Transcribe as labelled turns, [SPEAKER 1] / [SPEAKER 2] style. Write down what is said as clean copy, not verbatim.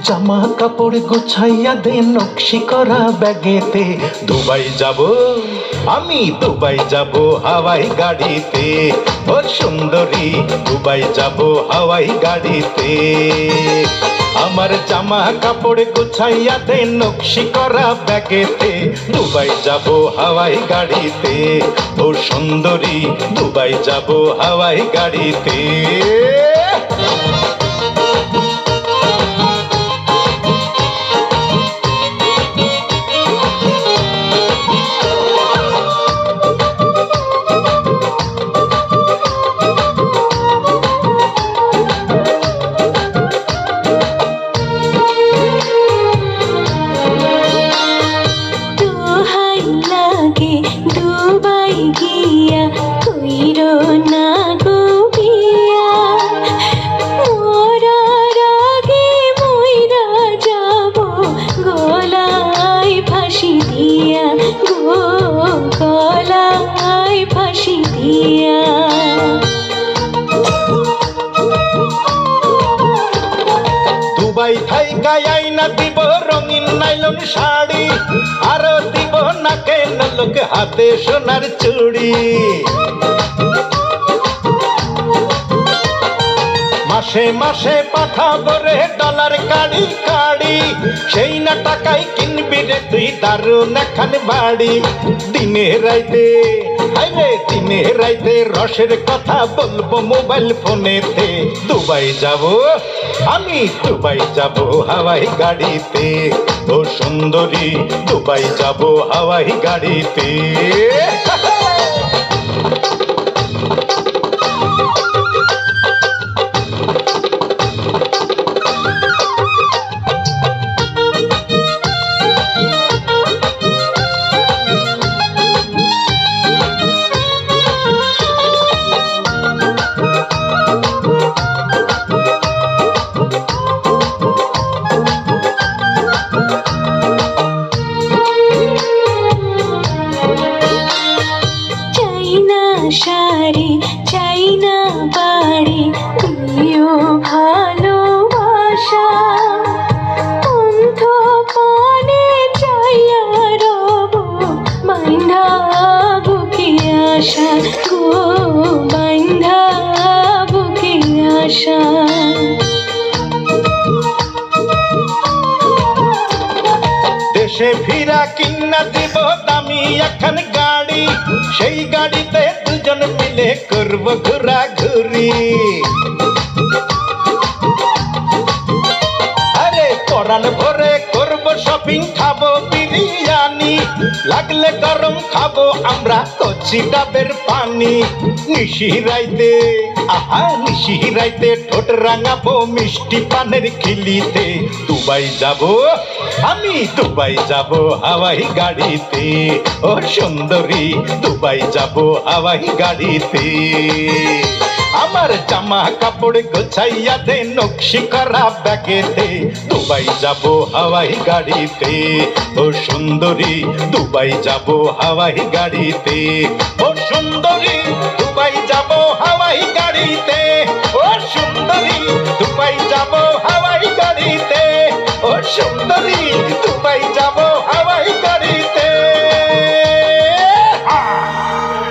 [SPEAKER 1] জামা কাপড় গুছাইয়া দে নকশি করা ব্যাগেতে। দুবাই যাব আমি, দুবাই যাব হাওয়াই গাড়িতে। ও সুন্দরী দুবাই যাব হাওয়াই গাড়িতে। আমার জামা কাপড় গুছাইয়া দে নকশি করা ব্যাগেতে। দুবাই যাব হাওয়াই গাড়িতে। ও সুন্দরী দুবাই যাব হাওয়াই গাড়িতে।
[SPEAKER 2] দুবাই গিয়া কইরো না গো বিয়া, মরার আগে মইরা যাব গলায় ফাঁসি দিয়া গো, গলায় ফাঁসি দিয়া।
[SPEAKER 1] দুবাই থাইকায় আইনা দিব রঙিন নাইলন শাড়ি, আরো দিব নাকে নলক হাতে সোনার চুড়ি। মাসে মাসে পাঠাবো রে ডলার কাড়ি কাড়ি, সেই না টাকায় কিনবি রে তুই দারুণ এখান বাড়ি। দিনে রাইতে হাইরে দিনে রাইতে রসের কথা বলবো মোবাইল ফোনেতে। দুবাই যাব আমি, দুবাই যাব হাওয়াই গাড়িতে। ও সুন্দরী দুবাই যাব হাওয়াই গাড়িতে।
[SPEAKER 2] শাড়ি চাই না বাড়ি, প্রিয় ভালোবাসা অন্ধ পানে চাইয়া রব বান্ধা বুকে আশা গো, বান্ধা বুকে আশা।
[SPEAKER 1] দেশে ফিরা কিনা দিব দামি এখন গাড়ি, সেই গাড়িতে দুজন মিলে করব ঘোরাঘুরি। আরে পরাণ ভরে করব শপিং, খাবো বিরিয়ানি, লাগলে গরম খাবো আমরা কচি ডাবের পানি। নিশি রাইতে আহা নিশি রাইতে ঠোঁট রাঙাবো মিষ্টি পানের খিলিতে। দুবাই যাব আমি, দুবাই যাব হাওয়াই গাড়িতে। ও সুন্দরী দুবাই যাব হাওয়াই গাড়িতে। আমার জামা কাপড় গোছাইয়া দে নকশি করা ব্যাগেতে। দুবাই যাব হাওয়াই গাড়িতে। ও সুন্দরী দুবাই যাব হাওয়াই গাড়িতে। ও সুন্দরী দুবাই যাব হাওয়াই গাড়িতে। ও সুন্দরী দুবাই যাব হাওয়াই গাড়িতে। ও সুন্দরী